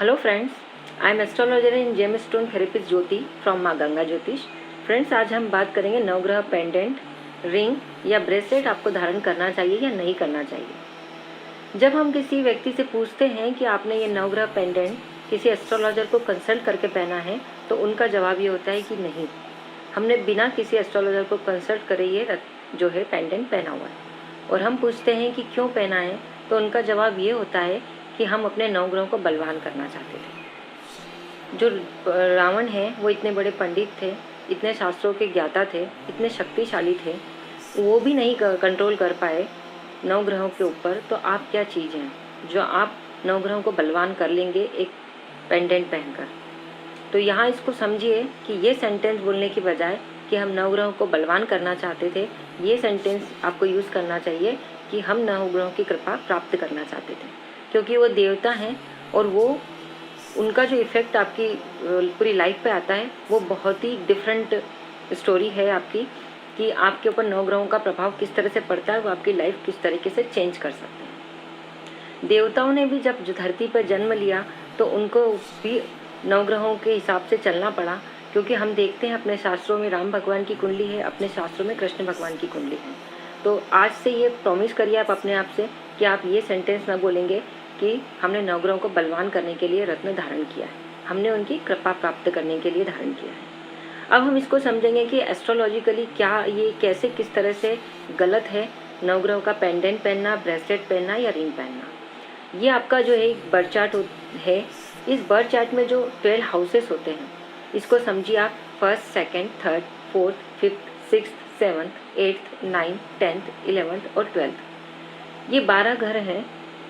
Hello friends, I am astrologer in gem stone therapist Jyoti from Maa Ganga ज्योतिष। Friends, आज हम बात करेंगे नवग्रह पेंडेंट, रिंग या ब्रेसलेट आपको धारण करना चाहिए या नहीं करना चाहिए। जब हम किसी व्यक्ति से पूछते हैं कि आपने ये नवग्रह पेंडेंट किसी एस्ट्रोलॉजर को कंसल्ट करके पहना है, तो उनका जवाब ये होता है कि नहीं, हमने बिना किसी एस्ट्रोलॉजर को कंसल्ट करे ये जो है पेंडेंट पहना हुआ है। और हम पूछते हैं कि क्यों पहना है, तो उनका जवाब ये होता है कि हम अपने नवग्रहों को बलवान करना चाहते थे। जो रावण है वो इतने बड़े पंडित थे, इतने शास्त्रों के ज्ञाता थे, इतने शक्तिशाली थे, वो भी नहीं कंट्रोल कर पाए नवग्रहों के ऊपर, तो आप क्या चीज़ हैं जो आप नवग्रहों को बलवान कर लेंगे एक पेंडेंट पहनकर। तो यहाँ इसको समझिए कि ये सेंटेंस बोलने की बजाय कि हम नवग्रहों को बलवान करना चाहते थे, ये सेंटेंस आपको यूज़ करना चाहिए कि हम नवग्रहों की कृपा प्राप्त करना चाहते थे, क्योंकि वो देवता हैं और वो उनका जो इफ़ेक्ट आपकी पूरी लाइफ पे आता है वो बहुत ही डिफरेंट स्टोरी है आपकी, कि आपके ऊपर नवग्रहों का प्रभाव किस तरह से पड़ता है, वो आपकी लाइफ किस तरीके से चेंज कर सकते हैं। देवताओं ने भी जब धरती पर जन्म लिया तो उनको भी नवग्रहों के हिसाब से चलना पड़ा, क्योंकि हम देखते हैं अपने शास्त्रों में राम भगवान की कुंडली है, अपने शास्त्रों में कृष्ण भगवान की कुंडली है। तो आज से ये प्रॉमिस करिए आप अपने आप से कि आप ये सेंटेंस ना बोलेंगे कि हमने नवग्रहों को बलवान करने के लिए रत्न धारण किया है, हमने उनकी कृपा प्राप्त करने के लिए धारण किया है। अब हम इसको समझेंगे कि एस्ट्रोलॉजिकली क्या ये कैसे किस तरह से गलत है नवग्रहों का पेंडेंट पहनना, ब्रेसलेट पहनना या रिंग पहनना। ये आपका जो है एक बर्थ चार्ट है, इस बर्थ चार्ट में जो 12 हाउसेस होते हैं, इसको समझिए आप 1st, 2nd, 3rd, 4th, 5th, 6th, 7th, 8th, 9th, 10th, 11th और 12th, ये 12 घर हैं।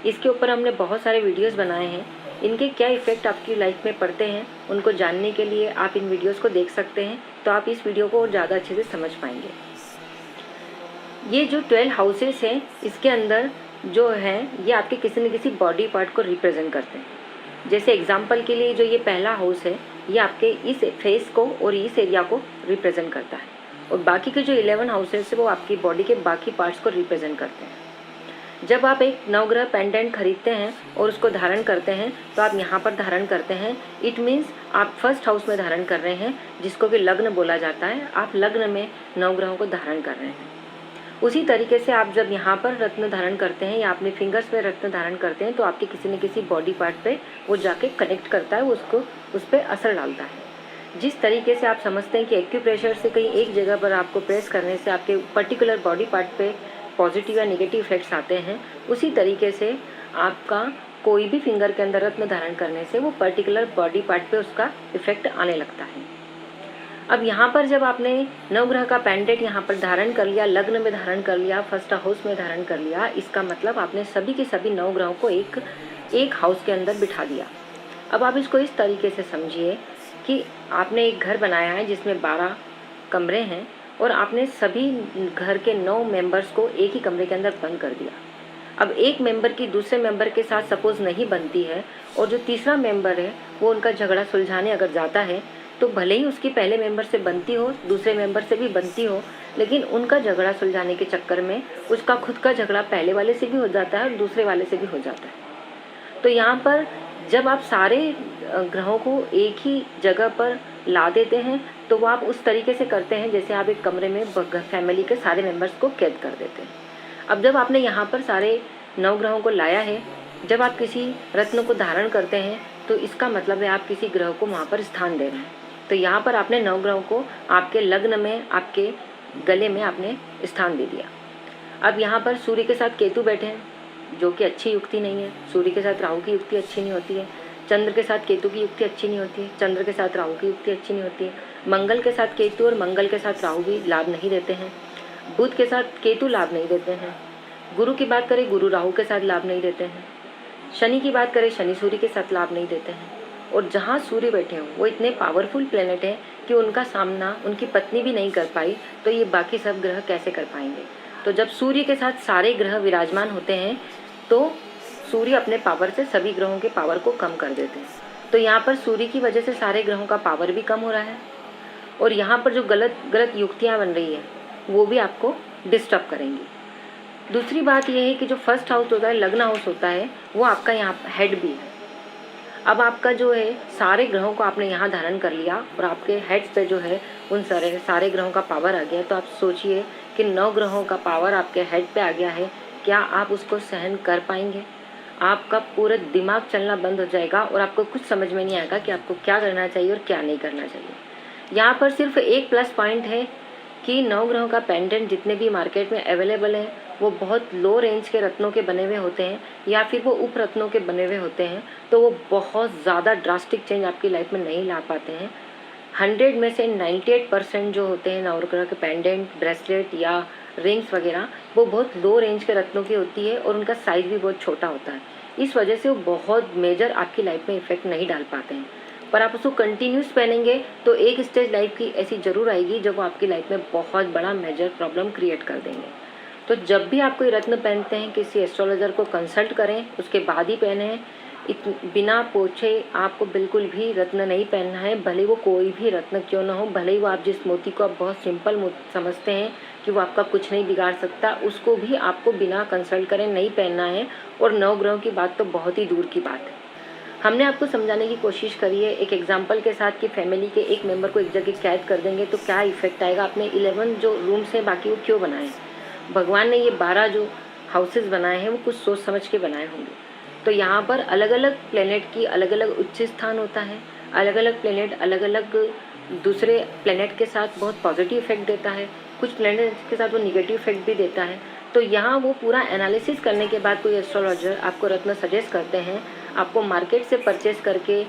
इसके ऊपर हमने बहुत सारे वीडियोस बनाए हैं। इनके क्या इफ़ेक्ट आपकी लाइफ में पड़ते हैं उनको जानने के लिए आप इन वीडियोस को देख सकते हैं, तो आप इस वीडियो को और ज़्यादा अच्छे से समझ पाएंगे। ये जो 12 हाउसेस हैं, इसके अंदर जो है ये आपके किसी न किसी बॉडी पार्ट को रिप्रेजेंट करते हैं। जैसे एग्जाम्पल के लिए जो ये पहला हाउस है, ये आपके इस फेस को और इस एरिया को रिप्रेजेंट करता है, और बाकी के जो 11 हाउसेस है वो आपकी बॉडी के बाकी पार्ट्स को रिप्रेजेंट करते हैं। जब आप एक नवग्रह पेंडेंट खरीदते हैं और उसको धारण करते हैं, तो आप यहाँ पर धारण करते हैं, इट मीन्स आप 1st हाउस में धारण कर रहे हैं, जिसको कि लग्न बोला जाता है। आप लग्न में नवग्रहों को धारण कर रहे हैं। उसी तरीके से आप जब यहाँ पर रत्न धारण करते हैं या अपने फिंगर्स पे रत्न धारण करते हैं, तो आपके किसी न किसी बॉडी पार्ट पे वो जाके कनेक्ट करता है, वो उसको उस पर असर डालता है। जिस तरीके से आप समझते हैं कि एक्यूप्रेशर से कहीं एक जगह पर आपको प्रेस करने से आपके पर्टिकुलर बॉडी पार्ट पे पॉजिटिव या नेगेटिव इफेक्ट्स आते हैं, उसी तरीके से आपका कोई भी फिंगर के अंदर रत्न धारण करने से वो पर्टिकुलर बॉडी पार्ट पे उसका इफेक्ट आने लगता है। अब यहाँ पर जब आपने नवग्रह का पेंडेंट यहाँ पर धारण कर लिया, लग्न में धारण कर लिया, 1st हाउस में धारण कर लिया, इसका मतलब आपने सभी के सभी नवग्रहों को एक हाउस के अंदर बिठा दिया। अब आप इसको इस तरीके से समझिए कि आपने एक घर बनाया है जिसमें 12 कमरे हैं, और आपने सभी घर के 9 मेंबर्स को एक ही कमरे के अंदर बंद कर दिया। अब एक मेंबर की दूसरे मेंबर के साथ सपोज नहीं बनती है, और जो तीसरा मेंबर है वो उनका झगड़ा सुलझाने अगर जाता है, तो भले ही उसकी पहले मेंबर से बनती हो, दूसरे मेंबर से भी बनती हो, लेकिन उनका झगड़ा सुलझाने के चक्कर में उसका खुद का झगड़ा पहले वाले से भी हो जाता है और दूसरे वाले से भी हो जाता है। तो यहाँ पर जब आप सारे ग्रहों को एक ही जगह पर ला देते हैं, तो वो आप उस तरीके से करते हैं जैसे आप एक कमरे में फैमिली के सारे मेंबर्स को कैद कर देते हैं। अब जब आपने यहाँ पर सारे नवग्रहों को लाया है, जब आप किसी रत्न को धारण करते हैं, तो इसका मतलब है आप किसी ग्रह को वहाँ पर स्थान दे रहे हैं। तो यहाँ पर आपने नवग्रहों को आपके लग्न में, आपके गले में आपने स्थान दे दिया। अब यहाँ पर सूर्य के साथ केतु बैठे हैं, जो कि अच्छी युक्ति नहीं है। सूर्य के साथ राहु की युक्ति अच्छी नहीं होती है, चंद्र के साथ केतु की युक्ति अच्छी नहीं होती है, चंद्र के साथ राहु की युक्ति अच्छी नहीं होती है, मंगल के साथ केतु और मंगल के साथ राहु भी लाभ नहीं देते हैं, बुध के साथ केतु लाभ नहीं देते हैं, गुरु की बात करें गुरु राहु के साथ लाभ नहीं देते हैं, शनि की बात करें शनि सूर्य के साथ लाभ नहीं देते हैं। और जहाँ सूर्य बैठे हों वो इतने पावरफुल प्लेनेट हैं कि उनका सामना उनकी पत्नी भी नहीं कर पाई, तो ये बाकी सब ग्रह कैसे कर पाएंगे। तो जब सूर्य के साथ सारे ग्रह विराजमान होते हैं, तो सूर्य अपने पावर से सभी ग्रहों के पावर को कम कर देते हैं। तो यहाँ पर सूर्य की वजह से सारे ग्रहों का पावर भी कम हो रहा है, और यहाँ पर जो गलत युक्तियाँ बन रही है वो भी आपको डिस्टर्ब करेंगी। दूसरी बात यह है कि जो 1st हाउस होता है, लग्न हाउस होता है, वो आपका यहाँ हेड भी है। अब आपका जो है सारे ग्रहों को आपने यहाँ धारण कर लिया और आपके हेड पे जो है उन सारे ग्रहों का पावर आ गया। तो आप सोचिए कि 9 ग्रहों का पावर आपके हेड पे आ गया है, क्या आप उसको सहन कर पाएंगे? आपका पूरा दिमाग चलना बंद हो जाएगा और आपको कुछ समझ में नहीं आएगा कि आपको क्या करना चाहिए और क्या नहीं करना चाहिए। यहाँ पर सिर्फ एक प्लस पॉइंट है कि 9 ग्रहों का पेंडेंट जितने भी मार्केट में अवेलेबल हैं वो बहुत लो रेंज के रत्नों के बने हुए होते हैं या फिर वो उप रत्नों के बने हुए होते हैं, तो वो बहुत ज़्यादा ड्रास्टिक चेंज आपकी लाइफ में नहीं ला पाते हैं। 100 में से 98% जो होते हैं 9 ग्रह के पेंडेंट, ब्रेसलेट या रिंग्स वगैरह, वो बहुत लो रेंज के रत्नों की होती है और उनका साइज़ भी बहुत छोटा होता है। इस वजह से वो बहुत मेजर आपकी लाइफ में इफेक्ट नहीं डाल पाते हैं। पर आप उसको कंटिन्यूस पहनेंगे तो एक स्टेज लाइफ की ऐसी ज़रूर आएगी जब वो आपकी लाइफ में बहुत बड़ा मेजर प्रॉब्लम क्रिएट कर देंगे। तो जब भी आप कोई रत्न पहनते हैं किसी एस्ट्रोलॉजर को कंसल्ट करें, उसके बाद ही पहने। बिना पूछे आपको बिल्कुल भी रत्न नहीं पहनना है, भले वो कोई भी रत्न क्यों ना हो, भले ही वो आप जिस मोती को आप बहुत सिंपल समझते हैं कि वो आपका कुछ नहीं बिगाड़ सकता, उसको भी आपको बिना कंसल्ट करें नहीं पहनना है। और 9 ग्रहों की बात तो बहुत ही दूर की बात है। हमने आपको समझाने की कोशिश करी है एक एग्जाम्पल के साथ कि फैमिली के एक मेंबर को एक जगह कैद कर देंगे तो क्या इफेक्ट आएगा। आपने 11 जो रूम्स हैं बाकी वो क्यों बनाए? भगवान ने ये 12 जो हाउसेस बनाए हैं वो कुछ सोच समझ के बनाए होंगे। तो यहाँ पर अलग अलग प्लेनेट की अलग अलग उच्च स्थान होता है, अलग अलग प्लेनेट अलग अलग दूसरे प्लेनेट के साथ बहुत पॉजिटिव इफेक्ट देता है, कुछ प्लेनेट के साथ वो निगेटिव इफेक्ट भी देता है। तो यहाँ वो पूरा एनालिसिस करने के बाद कोई एस्ट्रोलॉजर आपको रत्न सजेस्ट करते हैं, आपको मार्केट से परचेस करके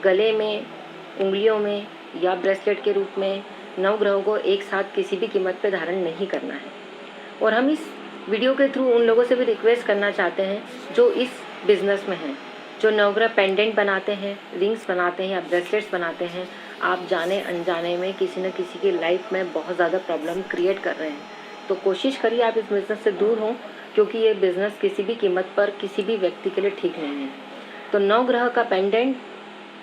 गले में, उंगलियों में या ब्रेसलेट के रूप में 9 ग्रहों को एक साथ किसी भी कीमत पर धारण नहीं करना है। और हम इस वीडियो के थ्रू उन लोगों से भी रिक्वेस्ट करना चाहते हैं जो इस बिज़नेस में हैं, जो 9 ग्रह पेंडेंट बनाते हैं, रिंग्स बनाते हैं या ब्रेसलेट्स बनाते हैं। आप जाने अनजाने में किसी न किसी की लाइफ में बहुत ज़्यादा प्रॉब्लम क्रिएट कर रहे हैं। तो कोशिश करिए आप इस बिज़नेस से दूर हों, क्योंकि ये बिज़नेस किसी भी कीमत पर किसी भी व्यक्ति के लिए ठीक नहीं है। तो 9 ग्रह का पेंडेंट,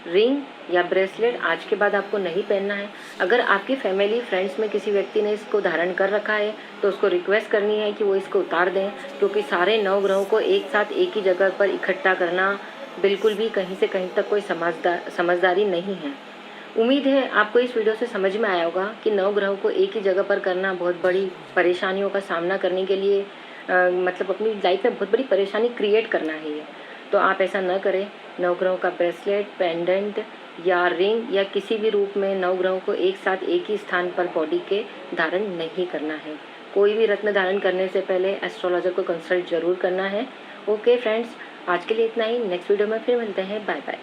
रिंग या ब्रेसलेट आज के बाद आपको नहीं पहनना है। अगर आपकी फैमिली फ्रेंड्स में किसी व्यक्ति ने इसको धारण कर रखा है तो उसको रिक्वेस्ट करनी है कि वो इसको उतार दें, क्योंकि सारे 9 ग्रहों को एक साथ एक ही जगह पर इकट्ठा करना बिल्कुल भी कहीं से कहीं तक कोई समझदारी नहीं है। उम्मीद है आपको इस वीडियो से समझ में आया होगा कि 9 ग्रहों को एक ही जगह पर करना बहुत बड़ी परेशानियों का सामना करने के लिए मतलब अपनी लाइफ में बहुत बड़ी परेशानी क्रिएट करना है ये। तो आप ऐसा न करें। 9 ग्रहों का ब्रेसलेट, पेंडेंट या रिंग या किसी भी रूप में 9 ग्रहों को एक साथ एक ही स्थान पर बॉडी के धारण नहीं करना है। कोई भी रत्न धारण करने से पहले एस्ट्रोलॉजर को कंसल्ट जरूर करना है। ओके फ्रेंड्स, आज के लिए इतना ही। नेक्स्ट वीडियो में फिर मिलते हैं। Bye bye.